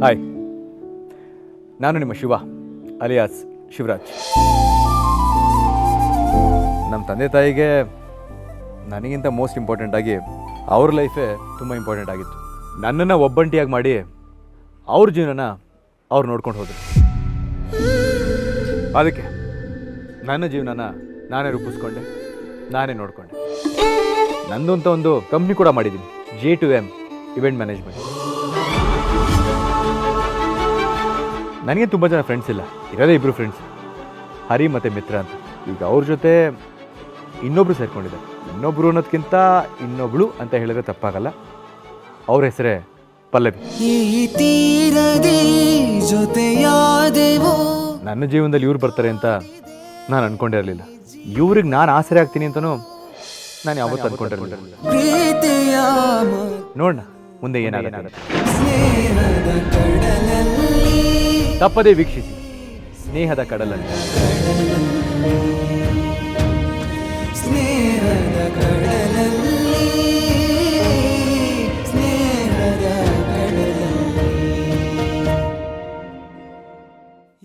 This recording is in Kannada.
ಹಾಯ್, ನಾನು ನಿಮ್ಮ ಶಿವ ಅಲಿಯಾಸ್ ಶಿವರಾಜ್. ನಮ್ಮ ತಂದೆ ತಾಯಿಗೆ ನನಗಿಂತ ಮೋಸ್ಟ್ ಇಂಪಾರ್ಟೆಂಟಾಗಿ ಅವ್ರ ಲೈಫೇ ತುಂಬ ಇಂಪಾರ್ಟೆಂಟ್ ಆಗಿತ್ತು. ನನ್ನನ್ನು ಒಬ್ಬಂಟಿಯಾಗಿ ಮಾಡಿ ಅವ್ರ ಜೀವನನ ಅವ್ರು ನೋಡ್ಕೊಂಡು ಹೋದರು. ಅದಕ್ಕೆ ನನ್ನ ಜೀವನನ ನಾನೇ ರೂಪಿಸ್ಕೊಂಡೆ, ನಾನೇ ನೋಡಿಕೊಂಡೆ. ನಂದು ಅಂತ ಒಂದು ಕಂಪ್ನಿ ಕೂಡ ಮಾಡಿದ್ದೀನಿ, J2M ಇವೆಂಟ್ ಮ್ಯಾನೇಜ್ಮೆಂಟ್. ನನಗೆ ತುಂಬ ಜನ ಫ್ರೆಂಡ್ಸ್ ಇಲ್ಲ, ಇರೋದೇ ಇಬ್ಬರು ಫ್ರೆಂಡ್ಸ್, ಹರಿ ಮತ್ತು ಮಿತ್ರ ಅಂತ. ಈಗ ಅವ್ರ ಜೊತೆ ಇನ್ನೊಬ್ರು ಸೇರ್ಕೊಂಡಿದ್ದಾರೆ. ಇನ್ನೊಬ್ರು ಅನ್ನೋದಕ್ಕಿಂತ ಇನ್ನೊಬ್ಳು ಅಂತ ಹೇಳಿದ್ರೆ ತಪ್ಪಾಗಲ್ಲ. ಅವ್ರ ಹೆಸರೇ ಪಲ್ಲವಿ. ನನ್ನ ಜೀವನದಲ್ಲಿ ಇವ್ರು ಬರ್ತಾರೆ ಅಂತ ನಾನು ಅನ್ಕೊಂಡಿರಲಿಲ್ಲ. ಇವ್ರಿಗೆ ನಾನು ಆಸರೆ ಆಗ್ತೀನಿ ಅಂತಲೂ ನಾನು ಯಾವತ್ತೂ ಅನ್ಕೊಂಡಿರಲಿಲ್ಲ. ನೋಡೋಣ ಮುಂದೆ ಏನಾಗುತ್ತೆ. ತಪ್ಪದೇ ವೀಕ್ಷಿಸಿ ಸ್ನೇಹದ ಕಡಲಲ್ಲಿ.